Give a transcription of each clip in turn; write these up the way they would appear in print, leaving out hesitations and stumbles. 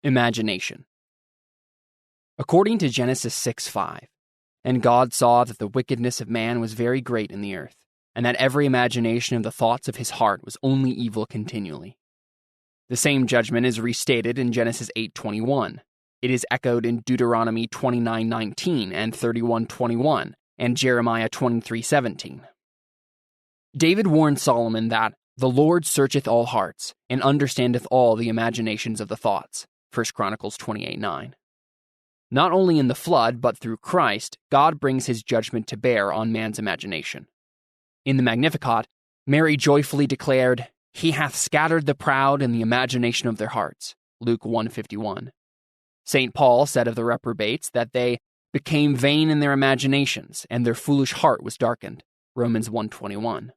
Imagination. According to Genesis 6:5, "And God saw that the wickedness of man was very great in the earth, and that every imagination of the thoughts of his heart was only evil continually." The same judgment is restated in Genesis 8:21. It is echoed in Deuteronomy 29:19 and 31:21 and Jeremiah 23:17. David warned Solomon that "the Lord searcheth all hearts, and understandeth all the imaginations of the thoughts." 1 Chronicles 28:9. Not only in the flood, but through Christ, God brings his judgment to bear on man's imagination. In the Magnificat, Mary joyfully declared, "He hath scattered the proud in the imagination of their hearts." Luke 1:51. St. Paul said of the reprobates that they became vain in their imaginations, and their foolish heart was darkened. Romans 1:21.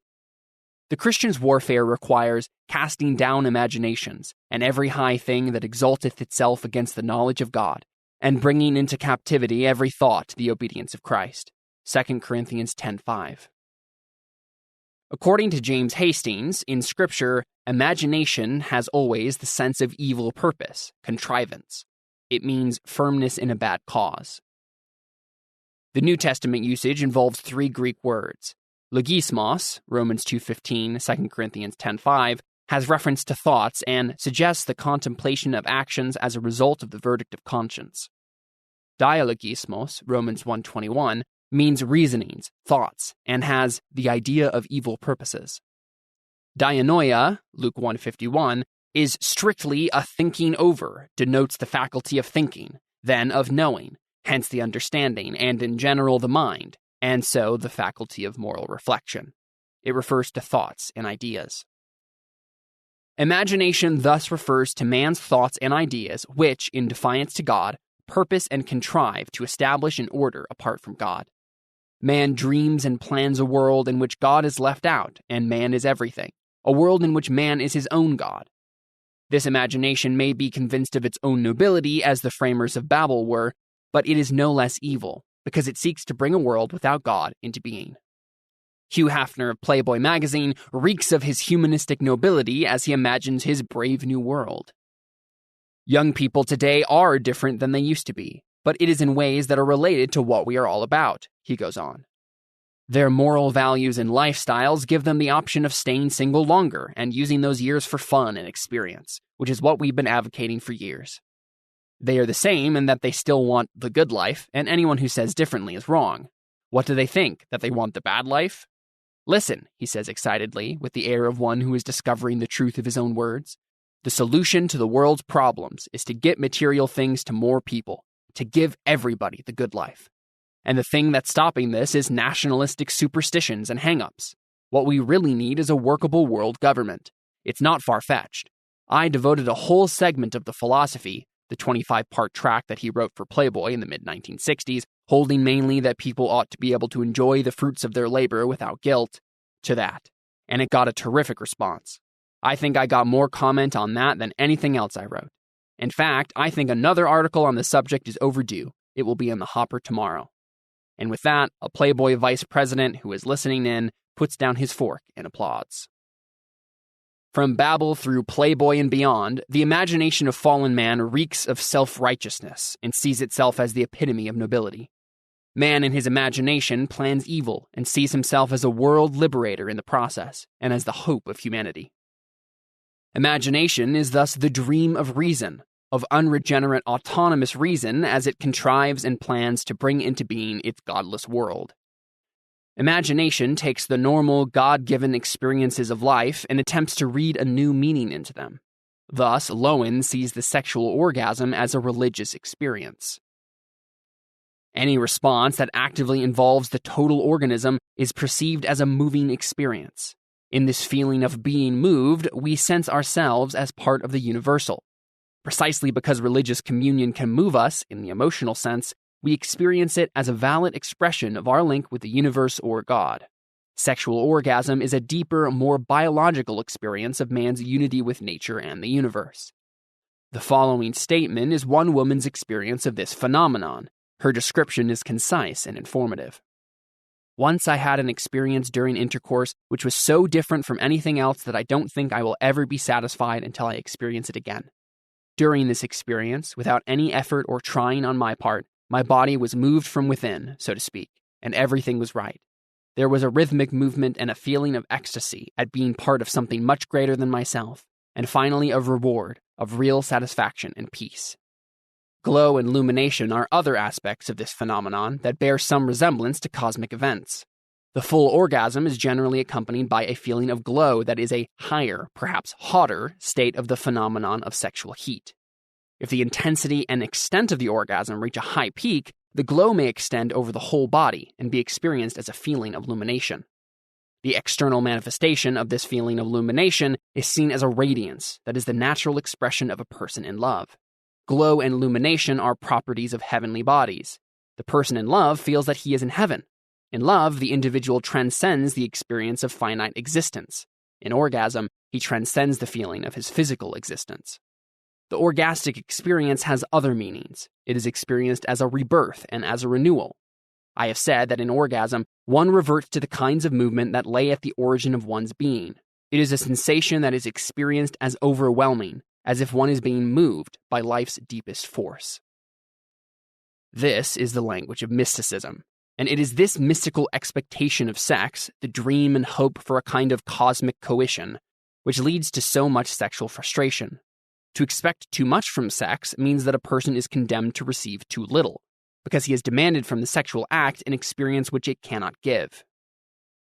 The Christian's warfare requires casting down imaginations and every high thing that exalteth itself against the knowledge of God, and bringing into captivity every thought to the obedience of Christ. 2 Corinthians 10:5. According to James Hastings, in Scripture, imagination has always the sense of evil purpose, contrivance. It means firmness in a bad cause. The New Testament usage involves three Greek words. Logismos, Romans 2:15, 2 Corinthians 10:5, has reference to thoughts and suggests the contemplation of actions as a result of the verdict of conscience. Dialogismos, Romans 1:21, means reasonings, thoughts, and has the idea of evil purposes. Dianoia, Luke 1:51, is strictly a thinking over, denotes the faculty of thinking, then of knowing, hence the understanding, and in general the mind, and so the faculty of moral reflection. It refers to thoughts and ideas. Imagination thus refers to man's thoughts and ideas which, in defiance to God, purpose and contrive to establish an order apart from God. Man dreams and plans a world in which God is left out and man is everything, a world in which man is his own God. This imagination may be convinced of its own nobility as the framers of Babel were, but it is no less evil, because it seeks to bring a world without God into being. Hugh Hefner of Playboy magazine reeks of his humanistic nobility as he imagines his brave new world. Young people today are different than they used to be, but it is in ways that are related to what we are all about, he goes on. Their moral values and lifestyles give them the option of staying single longer and using those years for fun and experience, which is what we've been advocating for years. They are the same in that they still want the good life, and anyone who says differently is wrong. What do they think? That they want the bad life? Listen, he says excitedly, with the air of one who is discovering the truth of his own words. The solution to the world's problems is to get material things to more people, to give everybody the good life. And the thing that's stopping this is nationalistic superstitions and hang-ups. What we really need is a workable world government. It's not far-fetched. I devoted a whole segment of the philosophy, the 25-part tract that he wrote for Playboy in the mid-1960s, holding mainly that people ought to be able to enjoy the fruits of their labor without guilt, to that. And it got a terrific response. I think I got more comment on that than anything else I wrote. In fact, I think another article on the subject is overdue. It will be in the hopper tomorrow. And with that, a Playboy vice president who is listening in puts down his fork and applauds. From Babel through Playboy and beyond, the imagination of fallen man reeks of self-righteousness and sees itself as the epitome of nobility. Man in his imagination plans evil and sees himself as a world liberator in the process and as the hope of humanity. Imagination is thus the dream of reason, of unregenerate autonomous reason as it contrives and plans to bring into being its godless world. Imagination takes the normal, God-given experiences of life and attempts to read a new meaning into them. Thus, Lowen sees the sexual orgasm as a religious experience. Any response that actively involves the total organism is perceived as a moving experience. In this feeling of being moved, we sense ourselves as part of the universal. Precisely because religious communion can move us, in the emotional sense, we experience it as a valid expression of our link with the universe or God. Sexual orgasm is a deeper, more biological experience of man's unity with nature and the universe. The following statement is one woman's experience of this phenomenon. Her description is concise and informative. Once I had an experience during intercourse which was so different from anything else that I don't think I will ever be satisfied until I experience it again. During this experience, without any effort or trying on my part, my body was moved from within, so to speak, and everything was right. There was a rhythmic movement and a feeling of ecstasy at being part of something much greater than myself, and finally of reward, of real satisfaction and peace. Glow and illumination are other aspects of this phenomenon that bear some resemblance to cosmic events. The full orgasm is generally accompanied by a feeling of glow that is a higher, perhaps hotter, state of the phenomenon of sexual heat. If the intensity and extent of the orgasm reach a high peak, the glow may extend over the whole body and be experienced as a feeling of illumination. The external manifestation of this feeling of illumination is seen as a radiance that is the natural expression of a person in love. Glow and illumination are properties of heavenly bodies. The person in love feels that he is in heaven. In love, the individual transcends the experience of finite existence. In orgasm, he transcends the feeling of his physical existence. The orgastic experience has other meanings. It is experienced as a rebirth and as a renewal. I have said that in orgasm, one reverts to the kinds of movement that lay at the origin of one's being. It is a sensation that is experienced as overwhelming, as if one is being moved by life's deepest force. This is the language of mysticism. And it is this mystical expectation of sex, the dream and hope for a kind of cosmic coition, which leads to so much sexual frustration. To expect too much from sex means that a person is condemned to receive too little, because he has demanded from the sexual act an experience which it cannot give.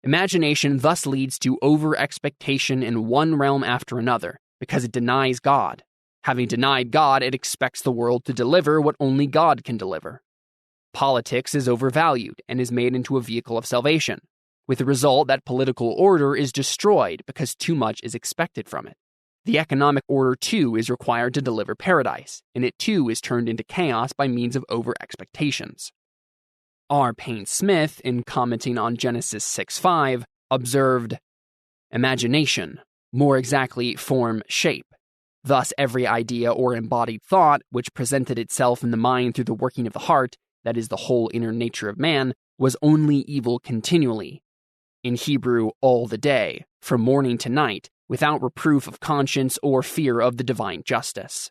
Imagination thus leads to over-expectation in one realm after another, because it denies God. Having denied God, it expects the world to deliver what only God can deliver. Politics is overvalued and is made into a vehicle of salvation, with the result that political order is destroyed because too much is expected from it. The economic order, too, is required to deliver paradise, and it, too, is turned into chaos by means of over-expectations. R. Payne Smith, in commenting on Genesis 6:5, observed, "Imagination, more exactly form, shape. Thus every idea or embodied thought which presented itself in the mind through the working of the heart, that is the whole inner nature of man, was only evil continually. In Hebrew, all the day, from morning to night, without reproof of conscience or fear of the divine justice."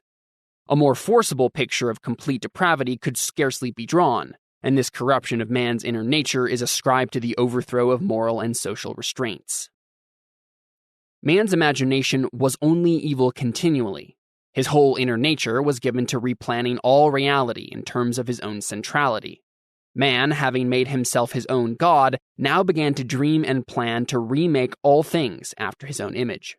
A more forcible picture of complete depravity could scarcely be drawn, and this corruption of man's inner nature is ascribed to the overthrow of moral and social restraints. Man's imagination was only evil continually. His whole inner nature was given to replanning all reality in terms of his own centrality. Man, having made himself his own God, now began to dream and plan to remake all things after his own image.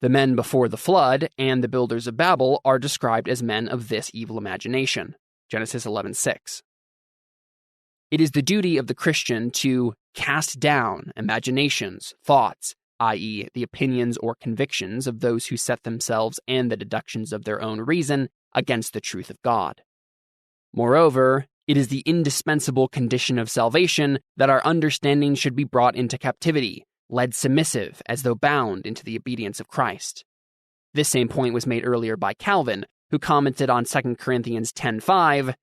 The men before the flood and the builders of Babel are described as men of this evil imagination. Genesis 11:6. It is the duty of the Christian to cast down imaginations, thoughts, i.e., the opinions or convictions of those who set themselves and the deductions of their own reason against the truth of God. Moreover, it is the indispensable condition of salvation that our understanding should be brought into captivity, led submissive as though bound into the obedience of Christ. This same point was made earlier by Calvin, who commented on 2 Corinthians 10:5,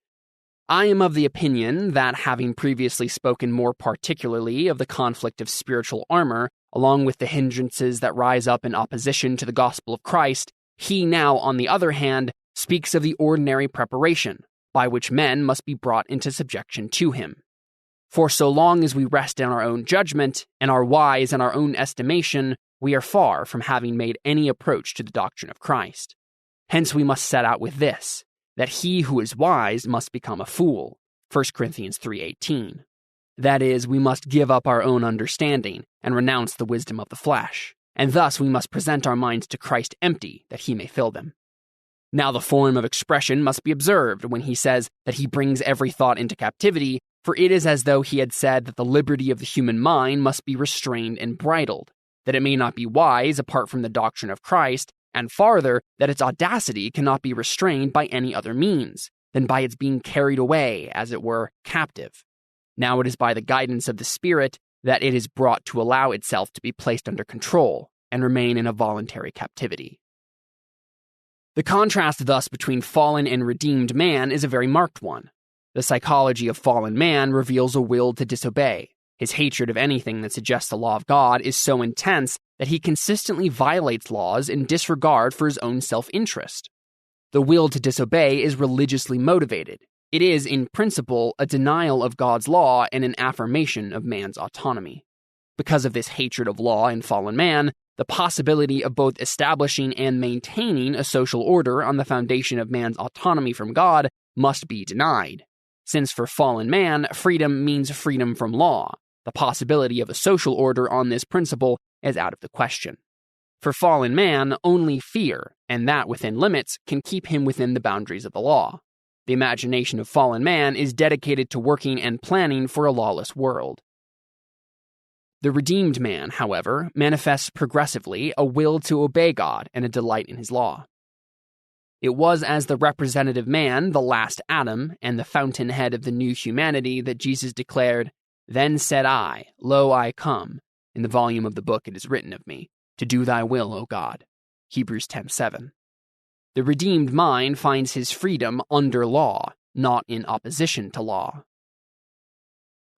"I am of the opinion that, having previously spoken more particularly of the conflict of spiritual armor, along with the hindrances that rise up in opposition to the gospel of Christ, he now, on the other hand, speaks of the ordinary preparation, by which men must be brought into subjection to him. For so long as we rest in our own judgment, and are wise in our own estimation, we are far from having made any approach to the doctrine of Christ. Hence we must set out with this, that he who is wise must become a fool." 1 Corinthians 3:18. That is, we must give up our own understanding and renounce the wisdom of the flesh, and thus we must present our minds to Christ empty, that he may fill them. Now the form of expression must be observed when he says that he brings every thought into captivity, for it is as though he had said that the liberty of the human mind must be restrained and bridled, that it may not be wise apart from the doctrine of Christ, and farther, that its audacity cannot be restrained by any other means than by its being carried away, as it were, captive. Now it is by the guidance of the Spirit that it is brought to allow itself to be placed under control and remain in a voluntary captivity. The contrast thus between fallen and redeemed man is a very marked one. The psychology of fallen man reveals a will to disobey. His hatred of anything that suggests the law of God is so intense that he consistently violates laws in disregard for his own self-interest. The will to disobey is religiously motivated. It is, in principle, a denial of God's law and an affirmation of man's autonomy. Because of this hatred of law in fallen man, the possibility of both establishing and maintaining a social order on the foundation of man's autonomy from God must be denied. Since for fallen man, freedom means freedom from law, the possibility of a social order on this principle is out of the question. For fallen man, only fear, and that within limits, can keep him within the boundaries of the law. The imagination of fallen man is dedicated to working and planning for a lawless world. The redeemed man, however, manifests progressively a will to obey God and a delight in his law. It was as the representative man, the last Adam, and the fountainhead of the new humanity that Jesus declared, "Then said I, Lo, I come. In the volume of the book it is written of me, to do thy will, O God." Hebrews 10:7. The redeemed mind finds his freedom under law, not in opposition to law.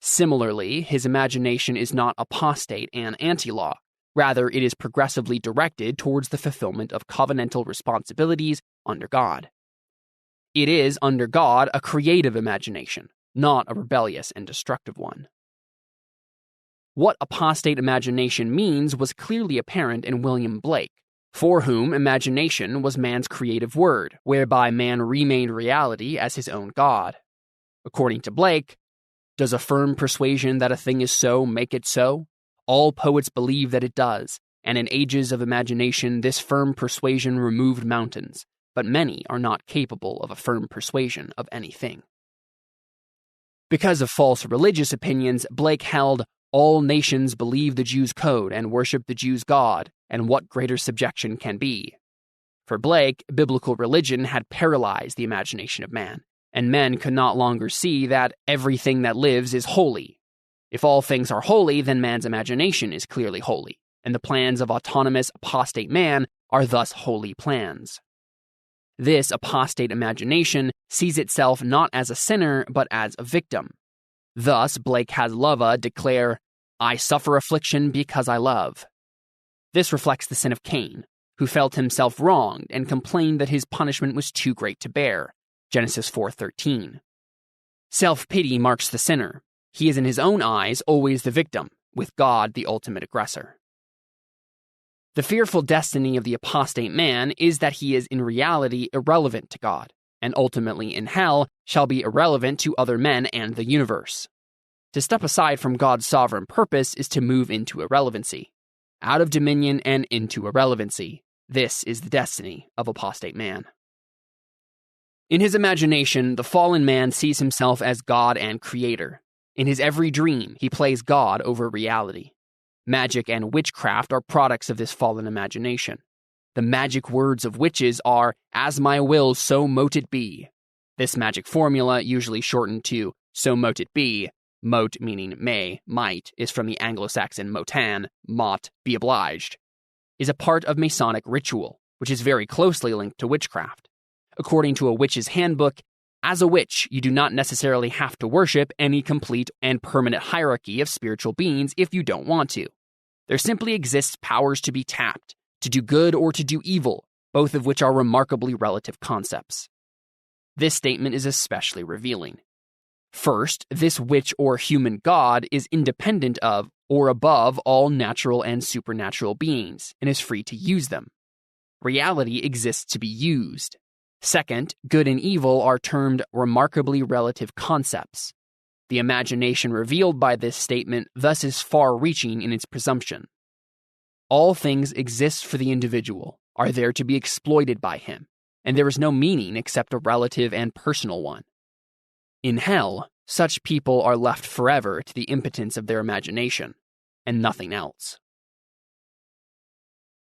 Similarly, his imagination is not apostate and anti-law. Rather, it is progressively directed towards the fulfillment of covenantal responsibilities under God. It is, under God, a creative imagination, not a rebellious and destructive one. What apostate imagination means was clearly apparent in William Blake, for whom imagination was man's creative word, whereby man remade reality as his own God. According to Blake, does a firm persuasion that a thing is so make it so? All poets believe that it does, and in ages of imagination this firm persuasion removed mountains, but many are not capable of a firm persuasion of anything. Because of false religious opinions, Blake held, all nations believe the Jews' code and worship the Jews' God, and what greater subjection can be? For Blake, biblical religion had paralyzed the imagination of man, and men could not longer see that everything that lives is holy. If all things are holy, then man's imagination is clearly holy, and the plans of autonomous apostate man are thus holy plans. This apostate imagination sees itself not as a sinner, but as a victim. Thus, Blake has Lova declare, I suffer affliction because I love. This reflects the sin of Cain, who felt himself wronged and complained that his punishment was too great to bear. Genesis 4:13. Self-pity marks the sinner. He is in his own eyes always the victim, with God the ultimate aggressor. The fearful destiny of the apostate man is that he is in reality irrelevant to God, and ultimately in hell shall be irrelevant to other men and the universe. To step aside from God's sovereign purpose is to move into irrelevancy, out of dominion and into irrelevancy. This is the destiny of apostate man. In his imagination, the fallen man sees himself as God and creator. In his every dream, he plays God over reality. Magic and witchcraft are products of this fallen imagination. The magic words of witches are, as my will, so mote it be. This magic formula, usually shortened to so mote it be, mote meaning may, might, is from the Anglo-Saxon motan, mot, be obliged, is a part of Masonic ritual, which is very closely linked to witchcraft. According to a witch's handbook, as a witch, you do not necessarily have to worship any complete and permanent hierarchy of spiritual beings if you don't want to. There simply exists powers to be tapped, to do good or to do evil, both of which are remarkably relative concepts. This statement is especially revealing. First, this witch or human god is independent of or above all natural and supernatural beings and is free to use them. Reality exists to be used. Second, good and evil are termed remarkably relative concepts. The imagination revealed by this statement thus is far-reaching in its presumption. All things exist for the individual, are there to be exploited by him, and there is no meaning except a relative and personal one. In hell, such people are left forever to the impotence of their imagination, and nothing else.